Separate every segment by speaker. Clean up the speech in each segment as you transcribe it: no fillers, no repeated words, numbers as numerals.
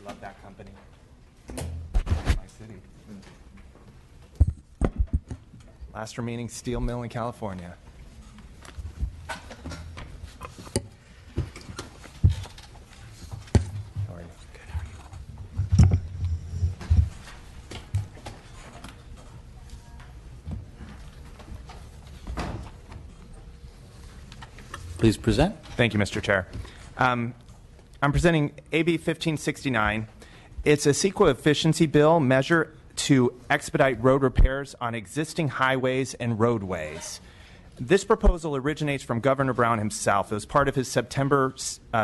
Speaker 1: I love that company. My city. Last remaining steel mill in California. How are you? Good, how are you?
Speaker 2: Please present.
Speaker 1: Thank you, Mr. Chair. I'm presenting AB 1569. It's a CEQA efficiency bill measure to expedite road repairs on existing highways and roadways. This proposal originates from Governor Brown himself. It was part of his September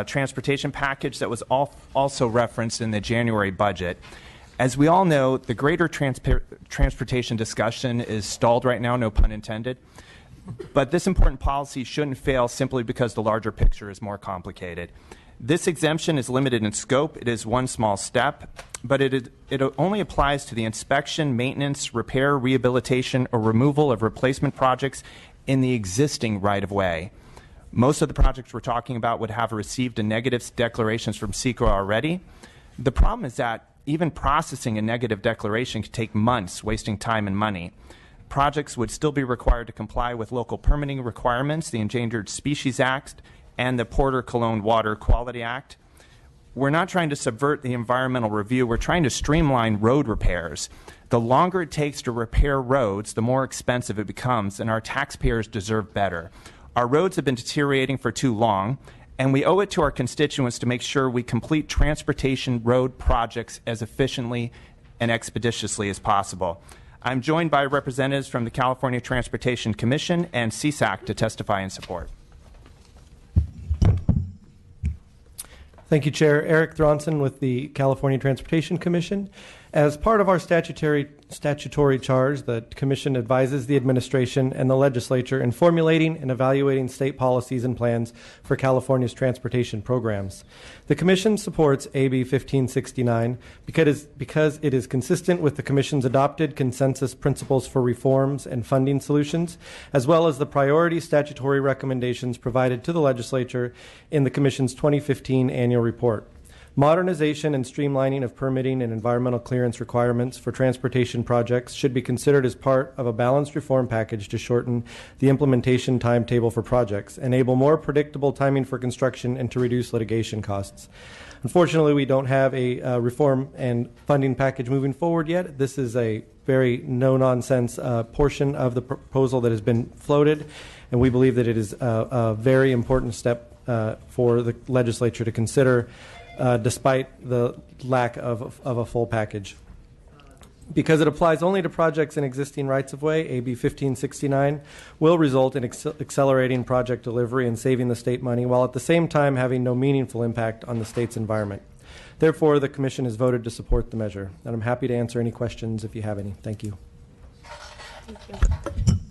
Speaker 1: transportation package that was also referenced in the January budget. As we all know, the greater transportation discussion is stalled right now, no pun intended. But this important policy shouldn't fail simply because the larger picture is more complicated. This exemption is limited in scope. It is one small step, but it only applies to the inspection, maintenance, repair, rehabilitation, or removal of replacement projects in the existing right-of-way. Most of the projects we're talking about would have received a negative declarations from CEQA already. The problem is that even processing a negative declaration could take months, wasting time and money. Projects would still be required to comply with local permitting requirements, the Endangered Species Act, and the Porter-Cologne Water Quality Act. We're not trying to subvert the environmental review. We're trying to streamline road repairs. The longer it takes to repair roads, the more expensive it becomes, and our taxpayers deserve better. Our roads have been deteriorating for too long, and we owe it to our constituents to make sure we complete transportation road projects as efficiently and expeditiously as possible. I'm joined by representatives from the California Transportation Commission and CSAC to testify in support.
Speaker 3: Thank you, Chair. Eric Thronson with the California Transportation Commission. As part of our statutory charge, the Commission advises the administration and the legislature in formulating and evaluating state policies and plans for California's transportation programs. The Commission supports AB 1569 because it is consistent with the Commission's adopted consensus principles for reforms and funding solutions, as well as the priority statutory recommendations provided to the legislature in the Commission's 2015 annual report. Modernization and streamlining of permitting and environmental clearance requirements for transportation projects should be considered as part of a balanced reform package to shorten the implementation timetable for projects, enable more predictable timing for construction, and to reduce litigation costs. Unfortunately, we don't have a reform and funding package moving forward yet. This is a very no-nonsense portion of the proposal that has been floated, and we believe that it is a very important step for the legislature to consider, despite the lack of a full package. Because it applies only to projects in existing rights-of-way, AB 1569 will result in accelerating project delivery and saving the state money, while at the same time having no meaningful impact on the state's environment. Therefore, the Commission has voted to support the measure, and I'm happy to answer any questions if you have any. Thank you.
Speaker 4: Thank you.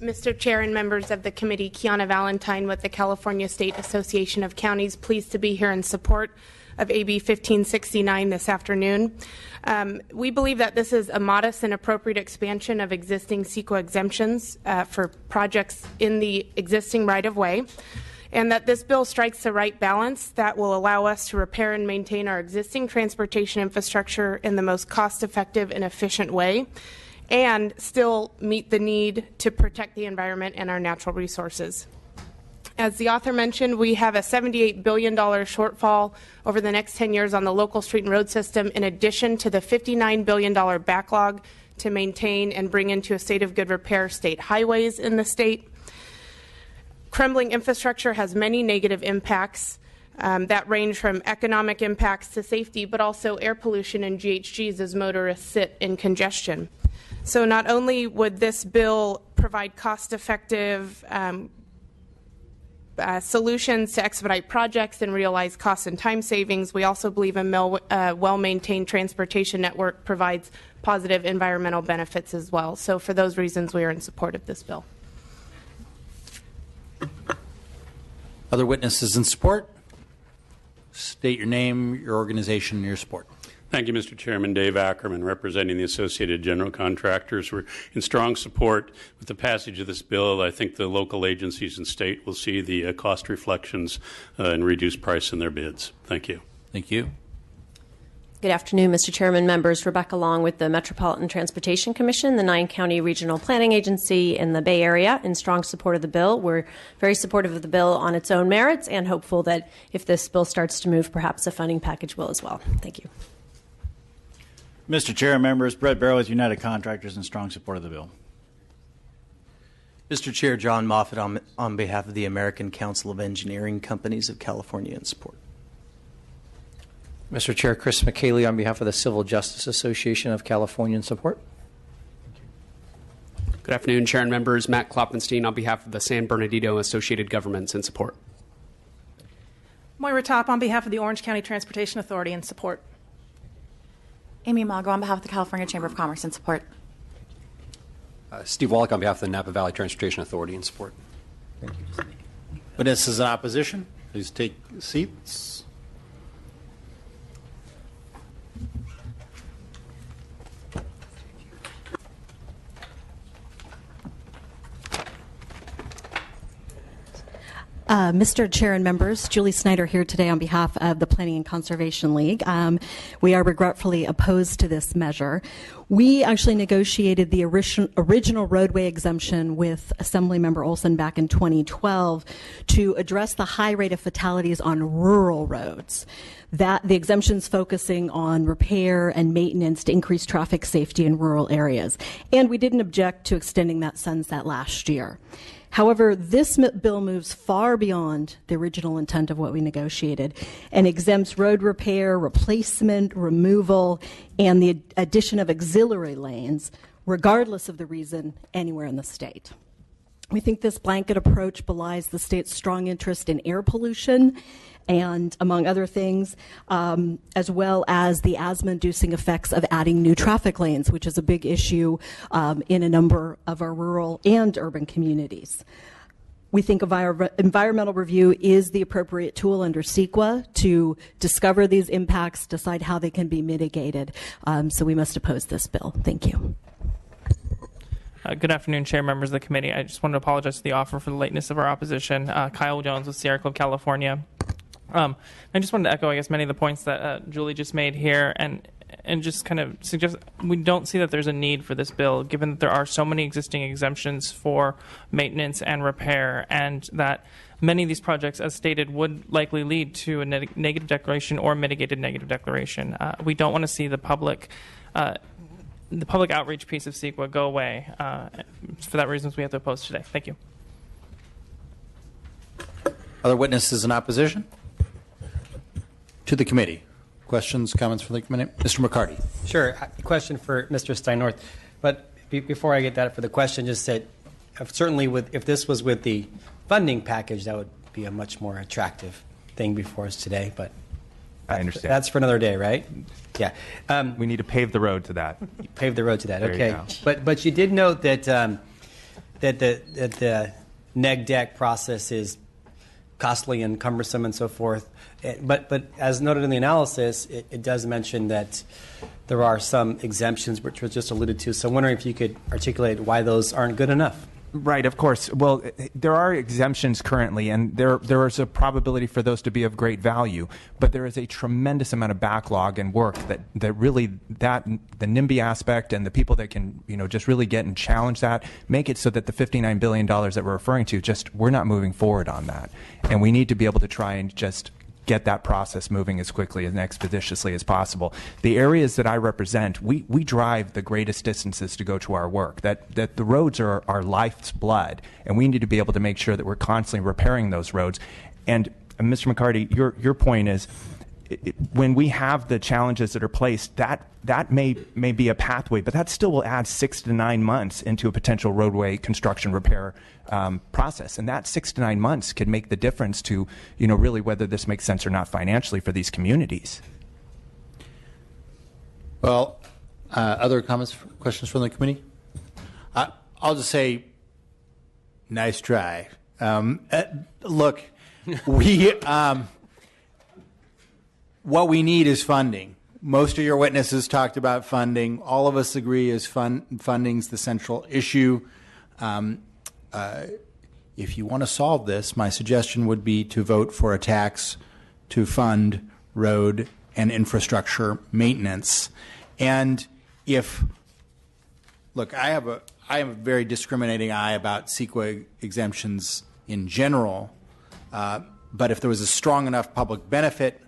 Speaker 4: Mr. Chair and members of the committee, Kiana Valentine with the California State Association of Counties, pleased to be here in support of AB 1569 this afternoon. We believe that this is a modest and appropriate expansion of existing CEQA exemptions for projects in the existing right-of-way, and that this bill strikes the right balance that will allow us to repair and maintain our existing transportation infrastructure in the most cost-effective and efficient way, and still meet the need to protect the environment and our natural resources. As the author mentioned, we have a $78 billion shortfall over the next 10 years on the local street and road system, in addition to the $59 billion backlog to maintain and bring into a state of good repair state highways in the state. Crumbling infrastructure has many negative impacts that range from economic impacts to safety, but also air pollution and GHGs as motorists sit in congestion. So not only would this bill provide cost-effective solutions to expedite projects and realize cost and time savings, we also believe a well-maintained transportation network provides positive environmental benefits as well. So for those reasons, we are in support of this bill.
Speaker 2: Other witnesses in support? State your name, your organization, and your support.
Speaker 5: Thank you, Mr. Chairman. Dave Ackerman, representing the Associated General Contractors. We're in strong support with the passage of this bill. I think the local agencies and state will see the cost reflections and reduced price in their bids. Thank you.
Speaker 2: Thank you.
Speaker 6: Good afternoon, Mr. Chairman, members. Rebecca Long with the Metropolitan Transportation Commission, the 9-county regional planning agency in the Bay Area, in strong support of the bill. We're very supportive of the bill on its own merits and hopeful that if this bill starts to move, perhaps a funding package will as well. Thank you.
Speaker 7: Mr. Chair and members, Brett Barrow with United Contractors in strong support of the bill.
Speaker 8: Mr. Chair, John Moffitt on behalf of the American Council of Engineering Companies of California in support.
Speaker 9: Mr. Chair, Chris McKaylee on behalf of the Civil Justice Association of California in support.
Speaker 10: Good afternoon, Chair and members. Matt Kloppenstein on behalf of the San Bernardino Associated Governments in support.
Speaker 11: Moira Top on behalf of the Orange County Transportation Authority in support.
Speaker 12: Amy Mago on behalf of the California Chamber of Commerce in support.
Speaker 13: Steve Wallach on behalf of the Napa Valley Transportation Authority in support.
Speaker 2: Thank you. Witnesses in opposition, please take seats.
Speaker 14: Mr. Chair and members, Julie Snyder here today on behalf of the Planning and Conservation League. We are regretfully opposed to this measure. We actually negotiated the original roadway exemption with Assemblymember Olson back in 2012 to address the high rate of fatalities on rural roads. That the exemption's focusing on repair and maintenance to increase traffic safety in rural areas. And we didn't object to extending that sunset last year. However, this bill moves far beyond the original intent of what we negotiated and exempts road repair, replacement, removal, and the addition of auxiliary lanes, regardless of the reason, anywhere in the state. We think this blanket approach belies the state's strong interest in air pollution and, among other things, as well as the asthma-inducing effects of adding new traffic lanes, which is a big issue in a number of our rural and urban communities. We think environmental review is the appropriate tool under CEQA to discover these impacts, decide how they can be mitigated. So we must oppose this bill. Thank you.
Speaker 15: Good afternoon, Chair, members of the committee. I just wanted to apologize to the offer for the lateness of our opposition. Kyle Jones with Sierra Club, California. I just wanted to echo, I guess, many of the points that Julie just made here and just kind of suggest we don't see that there's a need for this bill, given that there are so many existing exemptions for maintenance and repair, and that many of these projects, as stated, would likely lead to a negative declaration or mitigated negative declaration. We don't want to see the public outreach piece of CEQA go away. For that reason, we have to oppose today. Thank you.
Speaker 2: Other witnesses in opposition? To the committee. Questions, comments from the committee? Mr. McCarty.
Speaker 16: Sure. A question for Mr. Steinnorth. But before I get that for the question, just that certainly if this was with the funding package, that would be a much more attractive thing before us today. But
Speaker 1: I understand.
Speaker 16: That's for another day, right? Yeah.
Speaker 1: We need to pave the road to that.
Speaker 16: Pave the road to that.
Speaker 1: There
Speaker 16: Okay.
Speaker 1: you go.
Speaker 16: But you did note that that the neg deck process is costly and cumbersome and so forth. But as noted in the analysis, it does mention that there are some exemptions, which was just alluded to. So I'm wondering if you could articulate why those aren't good enough.
Speaker 1: Right, of course. Well, there are exemptions currently, and there is a probability for those to be of great value. But there is a tremendous amount of backlog and work that really the NIMBY aspect and the people that can just really get and challenge that make it so that the $59 billion that we're referring to, we're not moving forward on that, and we need to be able to try and just get that process moving as quickly and expeditiously as possible. The areas that I represent, we drive the greatest distances to go to our work, that the roads are our life's blood, and we need to be able to make sure that we're constantly repairing those roads. And Mr. McCarty, your point is, when we have the challenges that are placed, that may be a pathway, but that still will add 6 to 9 months into a potential roadway construction repair process, and that 6 to 9 months could make the difference to really whether this makes sense or not financially for these communities.
Speaker 2: Well, other comments, questions from the committee? I'll just say, nice try. Look, what we need is funding. Most of your witnesses talked about funding. All of us agree is funding's the central issue. If you want to solve this, my suggestion would be to vote for a tax to fund road and infrastructure maintenance. And look, I have a very discriminating eye about CEQA exemptions in general, but if there was a strong enough public benefit,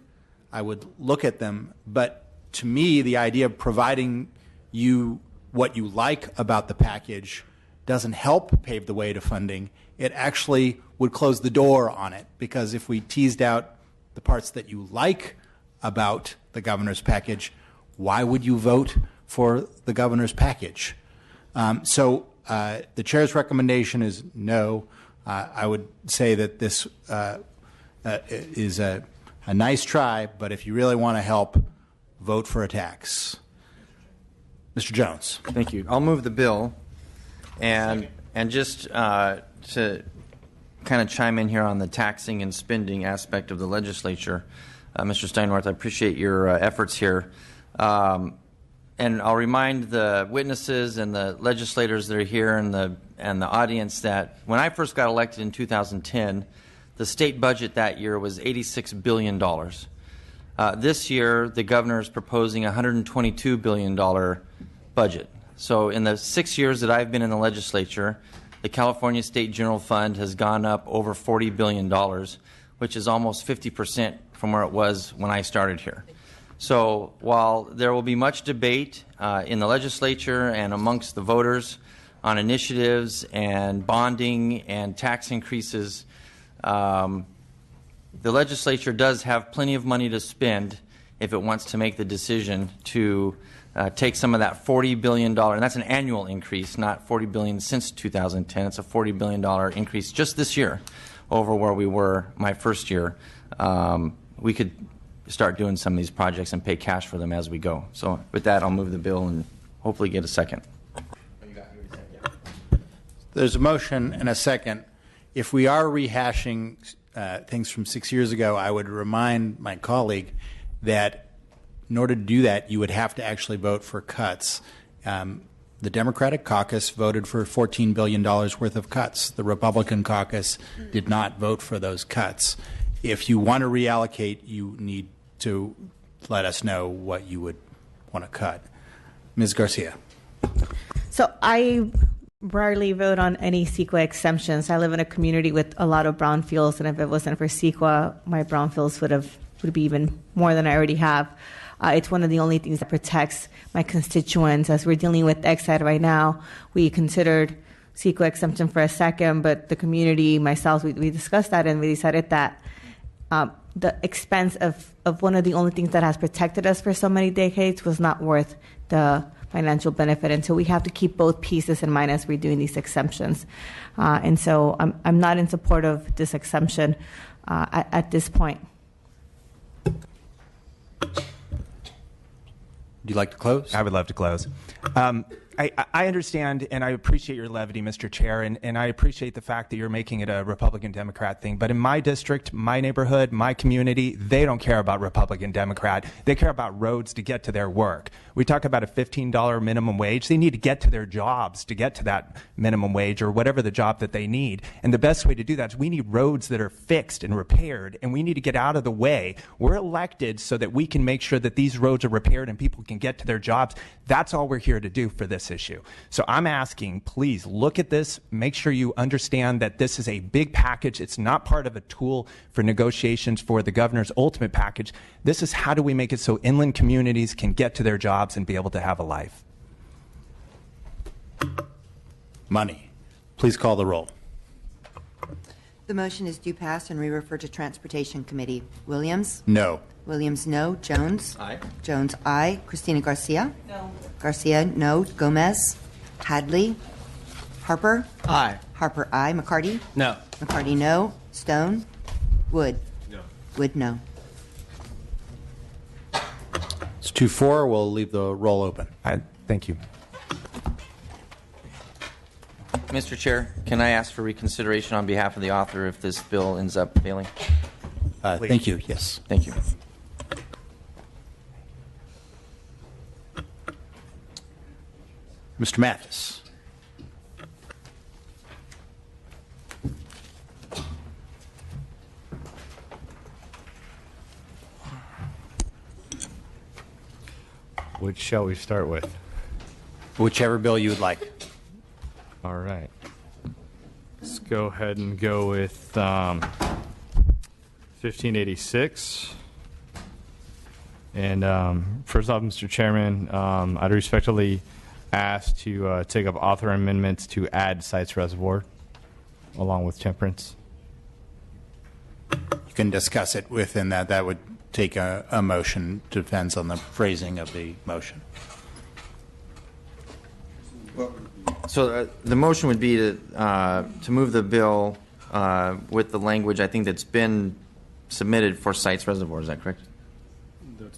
Speaker 2: I would look at them. But to me, the idea of providing you what you like about the package doesn't help pave the way to funding. It actually would close the door on it, because if we teased out the parts that you like about the governor's package, why would you vote for the governor's package? So the chair's recommendation is no. I would say that this is a nice try, but if you really want to help, vote for a tax. Mr. Jones.
Speaker 17: Thank you. I'll move the bill, and just to kind of chime in here on the taxing and spending aspect of the legislature, Mr. Steinwarth, I appreciate your efforts here. And I'll remind the witnesses and the legislators that are here and the audience that when I first got elected in 2010, the state budget that year was $86 billion. This year, the governor is proposing a $122 billion budget. So in the 6 years that I've been in the legislature, the California State General Fund has gone up over $40 billion, which is almost 50% from where it was when I started here. So while there will be much debate in the legislature and amongst the voters on initiatives and bonding and tax increases, the legislature does have plenty of money to spend if it wants to make the decision to take some of that $40 billion, and that's an annual increase, not $40 billion since 2010. It's a $40 billion increase just this year over where we were my first year. We could start doing some of these projects and pay cash for them as we go. So with that, I'll move the bill and hopefully get a second.
Speaker 2: There's a motion and a second. If we are rehashing things from 6 years ago, I would remind my colleague that in order to do that, you would have to actually vote for cuts. The Democratic caucus voted for $14 billion worth of cuts. The Republican caucus did not vote for those cuts. If you want to reallocate, you need to let us know what you would want to cut. Ms. Garcia.
Speaker 18: So I rarely vote on any CEQA exemptions. I live in a community with a lot of brownfields, and if it wasn't for CEQA, my brownfields would be even more than I already have. It's one of the only things that protects my constituents. As we're dealing with Exide right now, we considered CEQA exemption for a second, but the community, myself, we discussed that, and we decided that the expense of one of the only things that has protected us for so many decades was not worth the financial benefit. And so we have to keep both pieces in mind as we're doing these exemptions. And so I'm not in support of this exemption at this point.
Speaker 2: Would you like to close?
Speaker 1: I would love to close. I understand and I appreciate your levity, Mr. Chair, and I appreciate the fact that you're making it a Republican-Democrat thing. But in my district, my neighborhood, my community, they don't care about Republican-Democrat. They care about roads to get to their work. We talk about a $15 minimum wage. They need to get to their jobs to get to that minimum wage or whatever the job that they need. And the best way to do that is we need roads that are fixed and repaired, and we need to get out of the way. We're elected so that we can make sure that these roads are repaired and people can get to their jobs. That's all we're here to do for this issue. So I'm asking, please look at this, make sure you understand that this is a big package. It's not part of a tool for negotiations for the governor's ultimate package. This is how do we make it so inland communities can get to their jobs and be able to have a life.
Speaker 2: Money. Please call the roll.
Speaker 19: The motion is due pass and re-refer to Transportation Committee. Williams?
Speaker 2: No.
Speaker 19: Williams, no. Jones?
Speaker 17: Aye.
Speaker 19: Jones, aye. Christina Garcia?
Speaker 11: No.
Speaker 19: Garcia, no. Gomez? Hadley? Harper?
Speaker 16: Aye.
Speaker 19: Harper, aye. McCarty?
Speaker 16: No.
Speaker 19: McCarty, no. Stone? Wood?
Speaker 13: No.
Speaker 19: Wood, no.
Speaker 2: It's 2-4. We'll leave the roll open.
Speaker 1: Thank you.
Speaker 17: Mr. Chair, can I ask for reconsideration on behalf of the author if this bill ends up failing?
Speaker 2: Thank you. Yes.
Speaker 17: Thank you.
Speaker 2: Mr. Mathis.
Speaker 20: Which shall we start with?
Speaker 2: Whichever bill you would like.
Speaker 20: All right. Let's go ahead and go with 1586. And first off, Mr. Chairman, I'd respectfully ask to take up author amendments to add Sites Reservoir along with Temperance.
Speaker 2: You can discuss it within that. That would take a motion. Depends on the phrasing of the motion.
Speaker 17: So the motion would be to move the bill with the language I think that's been submitted for Sites Reservoir. Is that correct?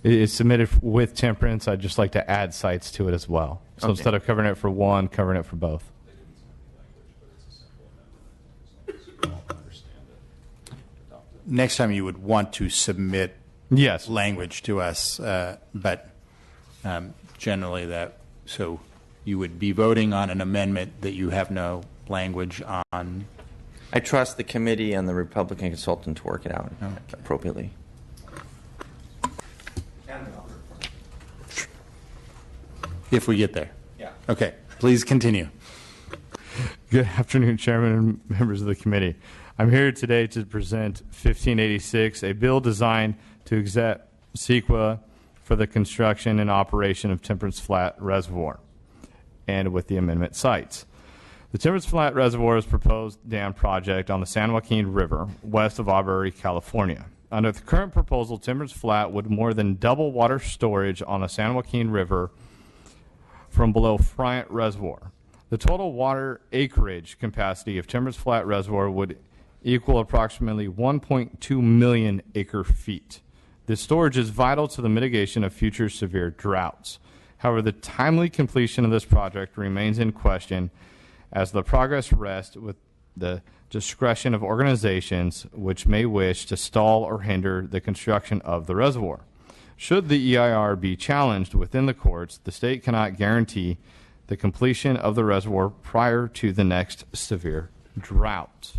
Speaker 20: It's submitted with Temperance. I'd just like to add sites to it as well. So
Speaker 17: Okay.
Speaker 20: instead of covering it for one, covering it for both.
Speaker 2: Next time you would want to submit
Speaker 20: yes
Speaker 2: language to us, but generally that, so you would be voting on an amendment that you have no language on.
Speaker 17: I trust the committee and the Republican consultant to work it out appropriately.
Speaker 2: If we get there.
Speaker 17: Yeah.
Speaker 2: Okay. Please continue.
Speaker 20: Good afternoon, Chairman and members of the committee. I'm here today to present 1586, a bill designed to exempt CEQA for the construction and operation of Temperance Flat Reservoir, and with the amendment sites. The Temperance Flat Reservoir is a proposed dam project on the San Joaquin River, west of Auburn, California. Under the current proposal, Temperance Flat would more than double water storage on the San Joaquin River from below Friant Reservoir. The total water acreage capacity of Temperance Flat Reservoir would equal approximately 1.2 million acre feet. This storage is vital to the mitigation of future severe droughts. However, the timely completion of this project remains in question as the progress rests with the discretion of organizations which may wish to stall or hinder the construction of the reservoir. Should the EIR be challenged within the courts, the state cannot guarantee the completion of the reservoir prior to the next severe drought.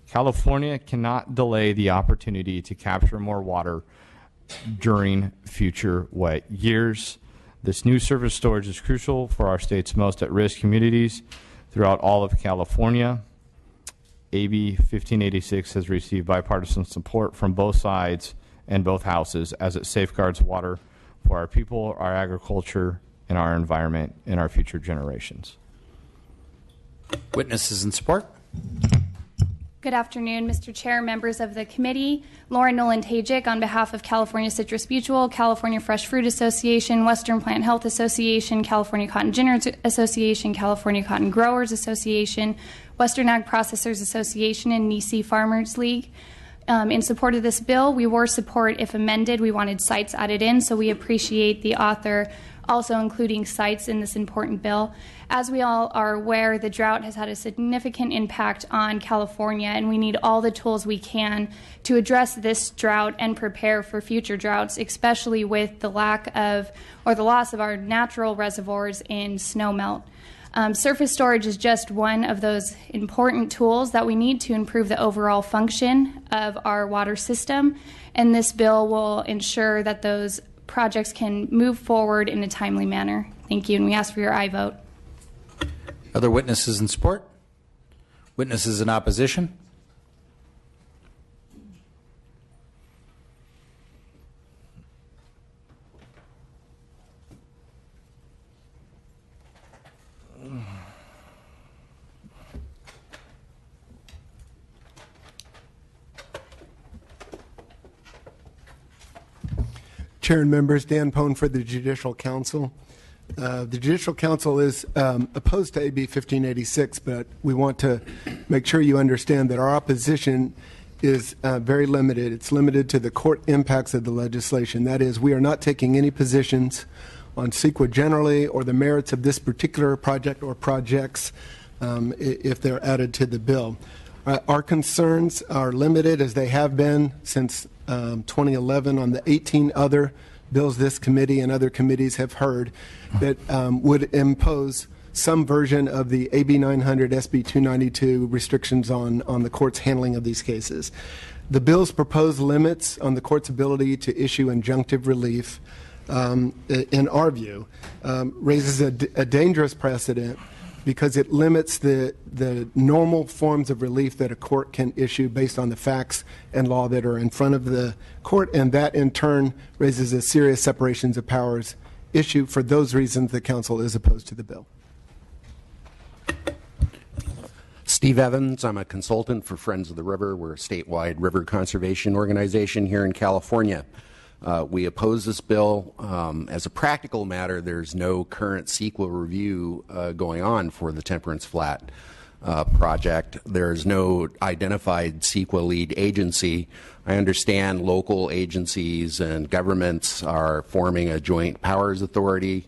Speaker 20: California cannot delay the opportunity to capture more water during future wet years. This new surface storage is crucial for our state's most at-risk communities throughout all of California. AB 1586 has received bipartisan support from both sides and both houses as it safeguards water for our people, our agriculture, and our environment, and our future generations.
Speaker 2: Witnesses in support.
Speaker 21: Good afternoon, Mr. Chair, members of the committee. Lauren Nolan-Tajic on behalf of California Citrus Mutual, California Fresh Fruit Association, Western Plant Health Association, California Cotton Ginners Association, California Cotton Growers Association, Western Ag Processors Association, and Nisi Farmers League. In support of this bill, we were support if amended. We wanted sites added in, so we appreciate the author also including sites in this important bill. As we all are aware, the drought has had a significant impact on California, and we need all the tools we can to address this drought and prepare for future droughts, especially with the lack of or the loss of our natural reservoirs in snowmelt. Surface storage is just one of those important tools that we need to improve the overall function of our water system, and this bill will ensure that those projects can move forward in a timely manner. Thank you, and we ask for your aye vote.
Speaker 2: Other witnesses in support? Witnesses in opposition?
Speaker 22: Chair and members, Dan Pone for the Judicial Council. The Judicial Council is opposed to AB 1586, but we want to make sure you understand that our opposition is very limited. It's limited to the court impacts of the legislation. That is, we are not taking any positions on CEQA generally or the merits of this particular project or projects if they're added to the bill. Our concerns are limited, as they have been since 2011 on the 18 other bills this committee and other committees have heard that would impose some version of the AB 900 SB 292 restrictions on the court's handling of these cases. The bill's proposed limits on the court's ability to issue injunctive relief in our view, raises a dangerous precedent because it limits the normal forms of relief that a court can issue based on the facts and law that are in front of the court, and that in turn raises a serious separations of powers issue. For those reasons, the council is opposed to the bill.
Speaker 3: Steve Evans, I'm a consultant for Friends of the River. We're a statewide river conservation organization here in California. We oppose this bill. As a practical matter, there's no current CEQA review going on for the Temperance Flat project. There's no identified CEQA lead agency. I understand local agencies and governments are forming a joint powers authority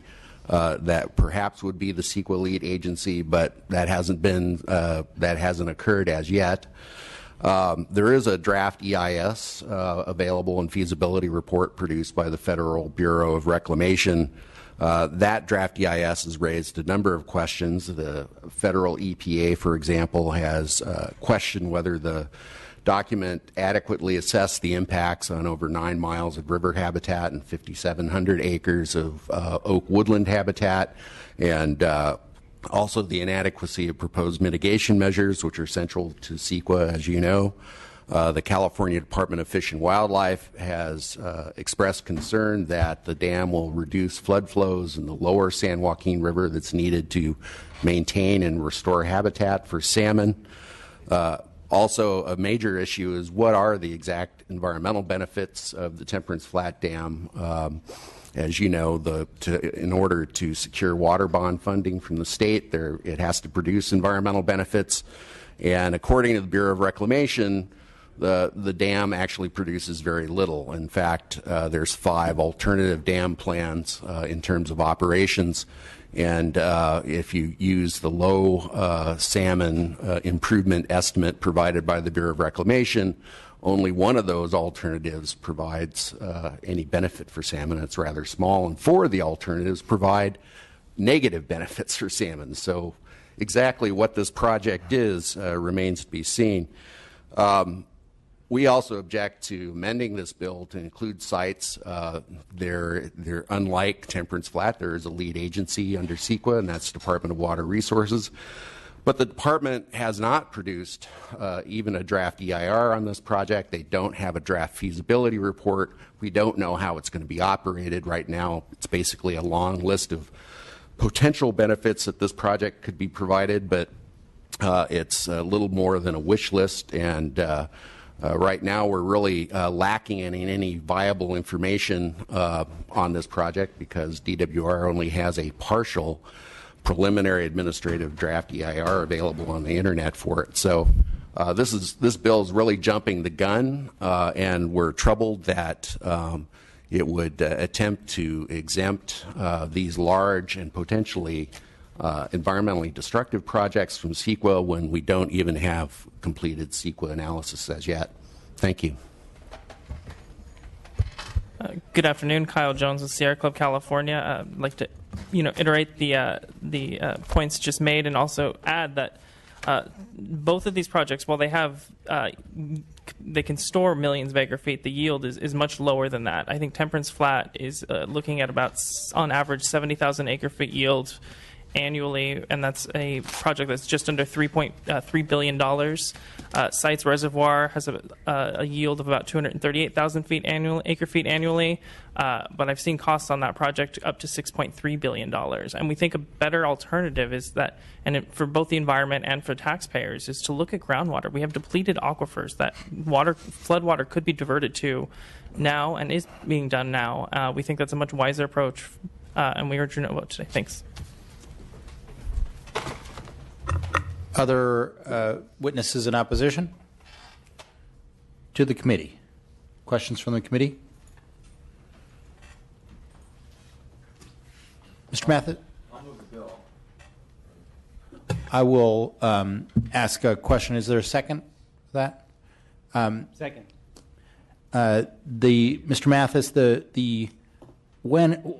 Speaker 3: that perhaps would be the CEQA lead agency, but that hasn't occurred as yet. There is a draft EIS available and feasibility report produced by the Federal Bureau of Reclamation. That draft EIS has raised a number of questions. The federal EPA, for example, has questioned whether the document adequately assessed the impacts on over 9 miles of river habitat and 5,700 acres of oak woodland habitat, and also the inadequacy of proposed mitigation measures, which are central to CEQA, as you know. The California Department of Fish and Wildlife has expressed concern that the dam will reduce flood flows in the lower San Joaquin River that's needed to maintain and restore habitat for salmon. Also, a major issue is what are the exact environmental benefits of the Temperance Flat Dam. As you know, in order to secure water bond funding from the state, it has to produce environmental benefits. And according to the Bureau of Reclamation, the dam actually produces very little. In fact, there's 5 alternative dam plans in terms of operations. And if you use the low salmon improvement estimate provided by the Bureau of Reclamation, only one of those alternatives provides any benefit for salmon. It's rather small, and 4 of the alternatives provide negative benefits for salmon. So exactly what this project is remains to be seen. We also object to amending this bill to include sites. They're unlike Temperance Flat. There is a lead agency under CEQA, and that's Department of Water Resources. But the department has not produced even a draft EIR on this project. They don't have a draft feasibility report. We don't know how it's going to be operated. Right now, it's basically a long list of potential benefits that this project could be provided, but it's a little more than a wish list. And right now, we're really lacking in any viable information on this project because DWR only has a partial preliminary administrative draft EIR available on the internet for it. So this bill is really jumping the gun, and we're troubled that it would attempt to exempt these large and potentially environmentally destructive projects from CEQA when we don't even have completed CEQA analysis as yet. Thank you.
Speaker 15: Good afternoon, Kyle Jones with Sierra Club, California. I'd like to, iterate the points just made, and also add that both of these projects, while they can store millions of acre feet, the yield is much lower than that. I think Temperance Flat is looking at about, on average, 70,000 acre feet yield annually, and that's a project that's just under $3.3 billion. Sites Reservoir has a yield of about 238,000 acre feet annually, but I've seen costs on that project up to $6.3 billion. And we think a better alternative is that, for both the environment and for taxpayers, is to look at groundwater. We have depleted aquifers that floodwater could be diverted to now and is being done now. We think that's a much wiser approach, and we urge your vote today. Thanks.
Speaker 2: Other witnesses in opposition to the committee? Questions from the committee? Mr. Mathis?
Speaker 4: I'll move the bill.
Speaker 2: I will ask a question. Is there a second for that?
Speaker 16: Second.
Speaker 2: Mr. Mathis, when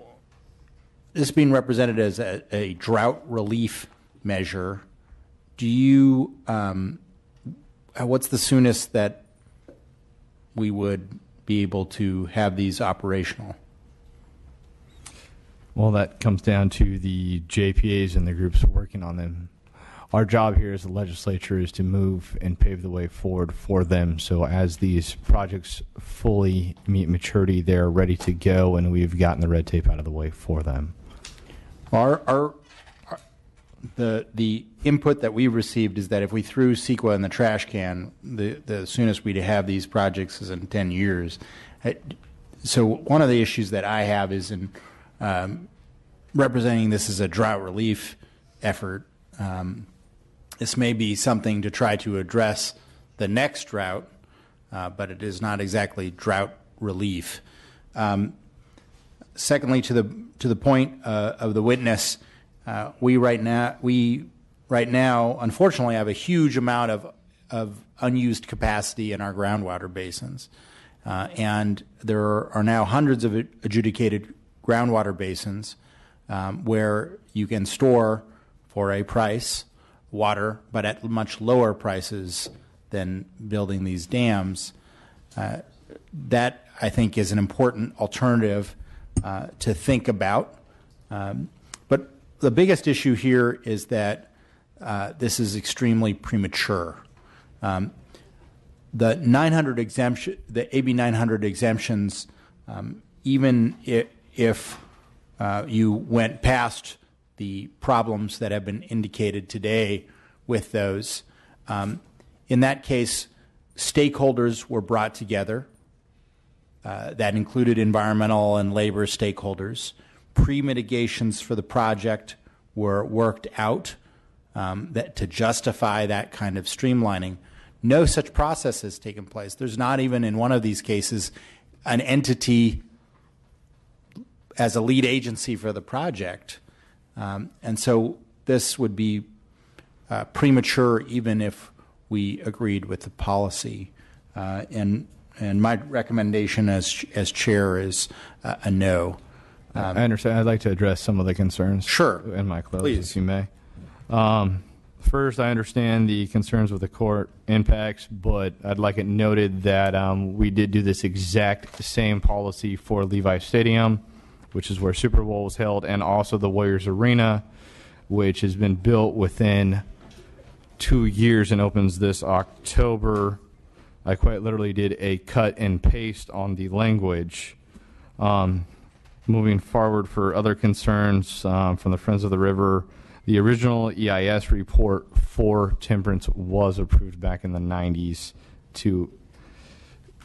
Speaker 2: this is being represented as a drought relief measure, do you, what's the soonest that we would be able to have these operational?
Speaker 20: Well, that comes down to the JPAs and the groups working on them. Our job here as the legislature is to move and pave the way forward for them. So as these projects fully meet maturity, they're ready to go, and we've gotten the red tape out of the way for them.
Speaker 2: The input that we received is that if we threw CEQA in the trash can, the soonest we'd have these projects is in 10 years. So one of the issues that I have is in representing this as a drought relief effort. This may be something to try to address the next drought, but it is not exactly drought relief. Secondly, to the point of the witness, we right now, unfortunately, have a huge amount of unused capacity in our groundwater basins, and there are now hundreds of adjudicated groundwater basins where you can store for a price water, but at much lower prices than building these dams. That, I think, is an important alternative to think about. But the biggest issue here is that this is extremely premature. The 900 exemption, the AB 900 exemptions, even if you went past the problems that have been indicated today with those, in that case, stakeholders were brought together. That included environmental and labor stakeholders. Pre-mitigations for the project were worked out to justify that kind of streamlining. No such process has taken place. There's not even in one of these cases an entity as a lead agency for the project. And so this would be premature even if we agreed with the policy. And my recommendation as chair is a no.
Speaker 20: I understand. I'd like to address some of the concerns.
Speaker 2: Sure.
Speaker 20: In my close,
Speaker 2: Please.
Speaker 20: if you may. First, I understand the concerns with the court impacts, but I'd like it noted that we did do this exact same policy for Levi Stadium, which is where Super Bowl was held, and also the Warriors Arena, which has been built within 2 years and opens this October. I quite literally did a cut and paste on the language. Moving forward for other concerns from the Friends of the River, the original EIS report for temperance was approved back in the 90s to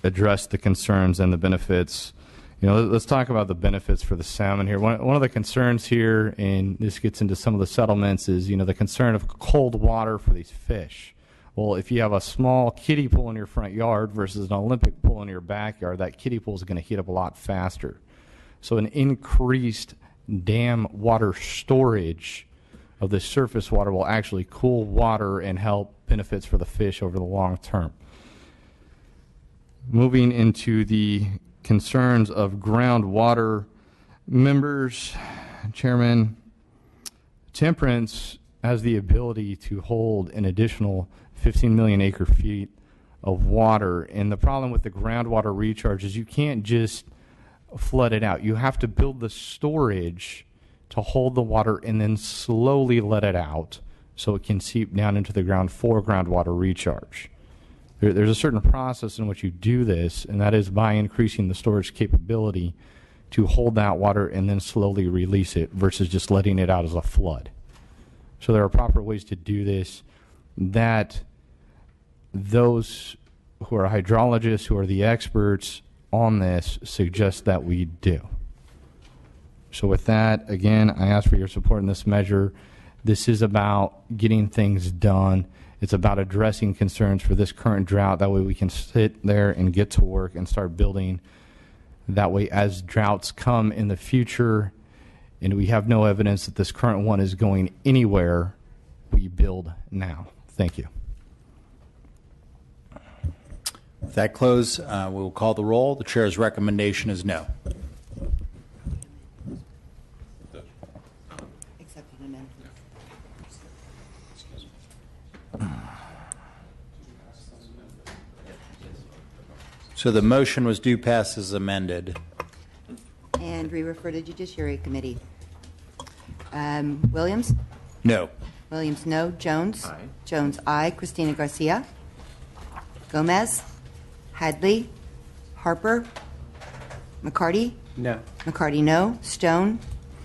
Speaker 20: address the concerns and the benefits. You know, let's talk about the benefits for the salmon here. One of the concerns here, and this gets into some of the settlements, is, you know, the concern of cold water for these fish. Well, if you have a small kiddie pool in your front yard versus an Olympic pool in your backyard, that kiddie pool is going to heat up a lot faster. So an increased dam water storage of the surface water will actually cool water and help benefits for the fish over the long term. Moving into the concerns of groundwater, members, Chairman, temperance has the ability to hold an additional 15 million acre feet of water, and the problem with the groundwater recharge is you can't just flood it out. You have to build the storage to hold the water and then slowly let it out so it can seep down into the ground for groundwater recharge. There's a certain process in which you do this, and that is by increasing the storage capability to hold that water and then slowly release it versus just letting it out as a flood. So there are proper ways to do this that those who are hydrologists, who are the experts on this, suggest that we do. So with that, again, I ask for your support in this measure. This is about getting things done. It's about addressing concerns for this current drought. That way we can sit there and get to work and start building. That way, as droughts come in the future, and we have no evidence that this current one is going anywhere, we build now. Thank you.
Speaker 2: With that close, we will call the roll. The chair's recommendation is no. So the motion was due pass as amended.
Speaker 19: And re-refer to Judiciary Committee. Williams?
Speaker 2: No.
Speaker 19: Williams, no. Jones? Aye. Jones, aye. Christina Garcia? Gomez? Hadley? Harper? McCarty?
Speaker 16: No.
Speaker 19: McCarty, no. Stone?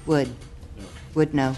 Speaker 19: Wood? Wood, no.